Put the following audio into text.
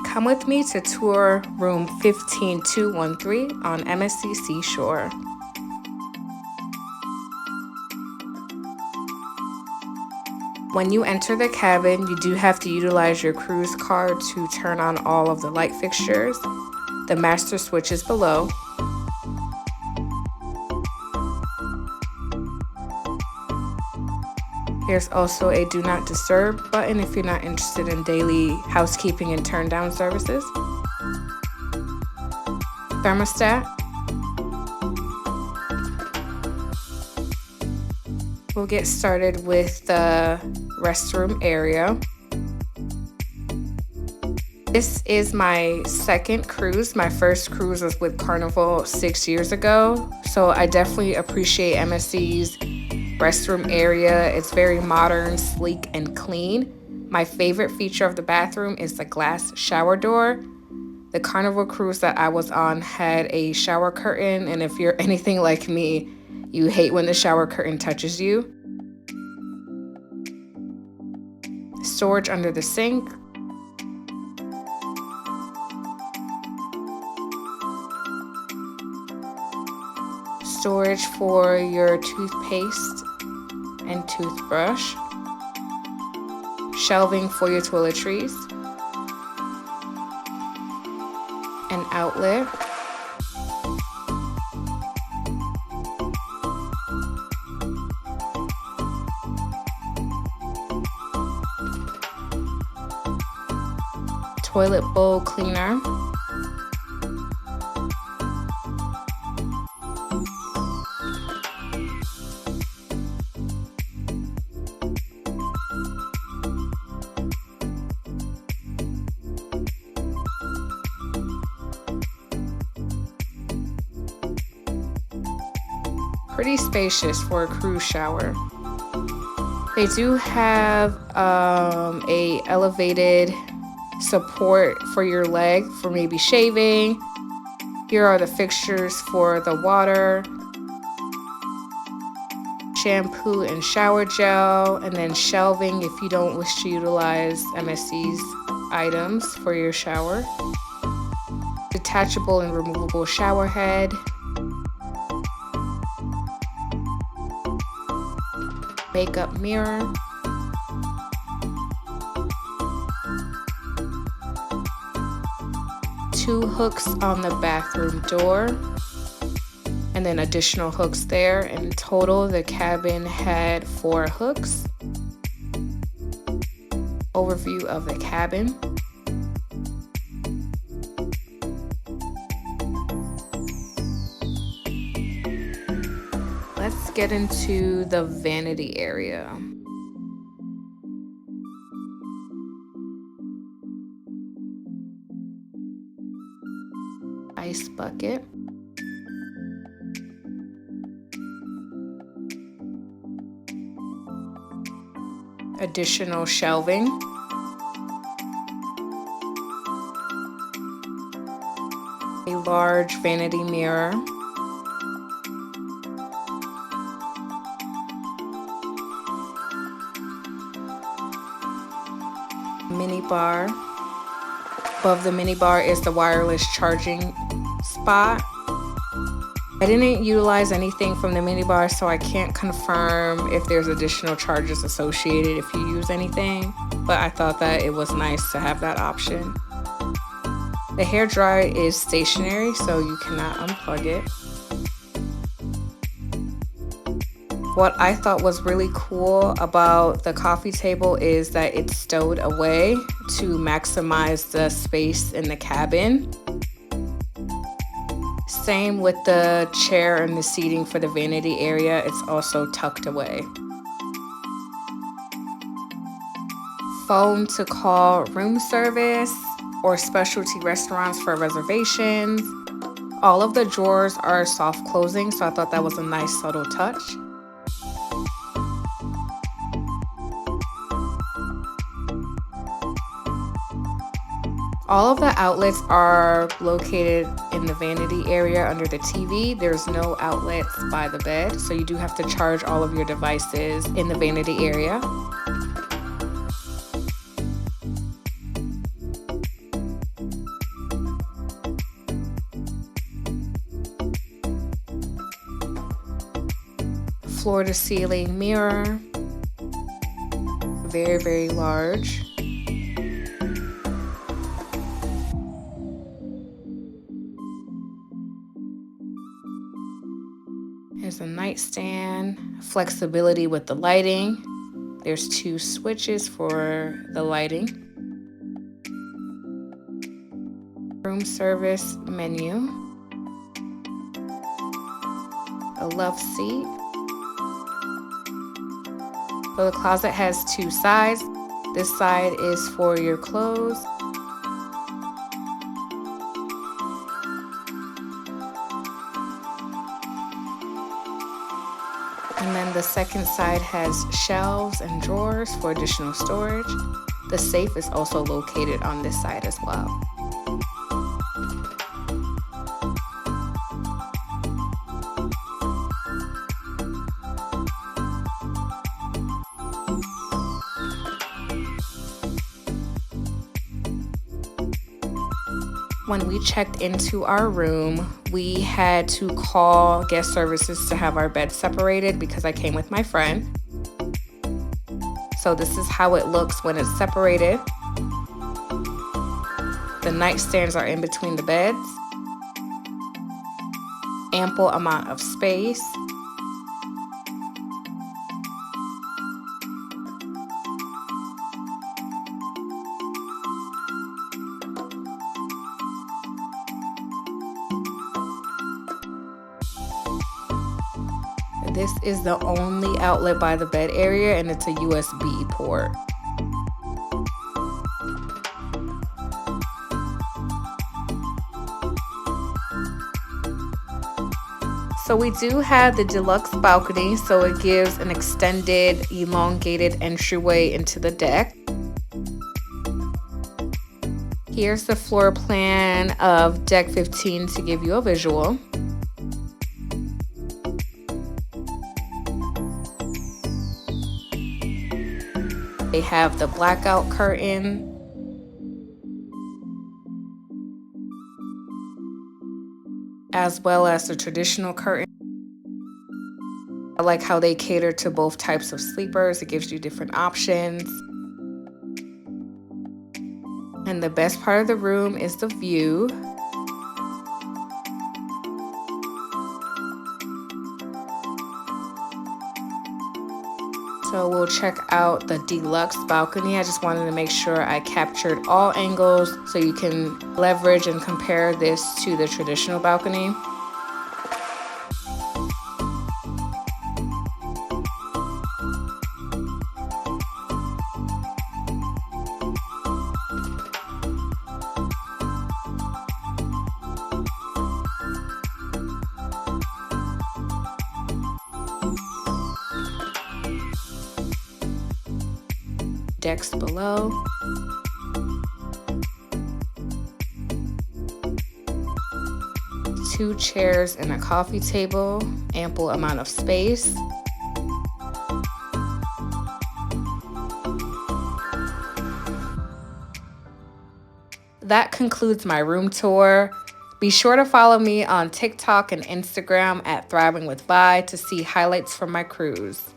Come with me to tour room 15213 on MSC Seashore. When you enter the cabin, you do have to utilize your cruise card to turn on all of the light fixtures. The master switch is below. There's also a do not disturb button if you're not interested in daily housekeeping and turn down services. Thermostat. We'll get started with the restroom area. This is my second cruise. My first cruise was with Carnival 6 years ago, so I definitely appreciate MSC's restroom area. It's very modern, sleek, and clean. My favorite feature of the bathroom is the glass shower door. The Carnival cruise that I was on had a shower curtain, and if you're anything like me, you hate when the shower curtain touches you. Storage under the sink. Storage for your toothpaste and toothbrush. Shelving for your toiletries. An outlet. Toilet bowl cleaner. Pretty spacious for a cruise shower. They do have a elevated support for your leg for maybe shaving. Here are the fixtures for the water, shampoo and shower gel, and then shelving if you don't wish to utilize MSC's items for your shower. Detachable and removable shower head. Makeup mirror. Two hooks on the bathroom door, and then additional hooks there. In total, the cabin had 4 hooks. Overview of the cabin. Let's get into the vanity area. Ice bucket. Additional shelving. A large vanity mirror. Mini bar. Above the mini bar is the wireless charging spot. I didn't utilize anything from the mini bar, so I can't confirm if there's additional charges associated if you use anything, but I thought that it was nice to have that option. The hair dryer is stationary, so you cannot unplug it. What I thought was really cool about the coffee table is that it's stowed away to maximize the space in the cabin. Same with the chair and the seating for the vanity area, it's also tucked away. Phone to call room service or specialty restaurants for reservations. All of the drawers are soft closing, so I thought that was a nice subtle touch. All of the outlets are located in the vanity area under the TV. There's no outlets by the bed, so you do have to charge all of your devices in the vanity area. floor to ceiling mirror. Very, very large. There's a nightstand, flexibility with the lighting. There's 2 switches for the lighting. Room service menu. A love seat. So the closet has 2 sides. This side is for your clothes. And then the second side has shelves and drawers for additional storage. The safe is also located on this side as well. When we checked into our room, we had to call guest services to have our beds separated because I came with my friend. So this is how it looks when it's separated. The nightstands are in between the beds. Ample amount of space. This is the only outlet by the bed area, and it's a USB port. So we do have the deluxe balcony, so it gives an extended, elongated entryway into the deck. Here's the floor plan of deck 15 to give you a visual. They have the blackout curtain. As well as the traditional curtain. I like how they cater to both types of sleepers. It gives you different options. And the best part of the room is the view. So we'll check out the deluxe balcony. I just wanted to make sure I captured all angles so you can leverage and compare this to the traditional balcony. Decks below. Two chairs and a coffee table, ample amount of space. That concludes my room tour. Be sure to follow me on TikTok and Instagram at Thriving with Vi to see highlights from my cruise.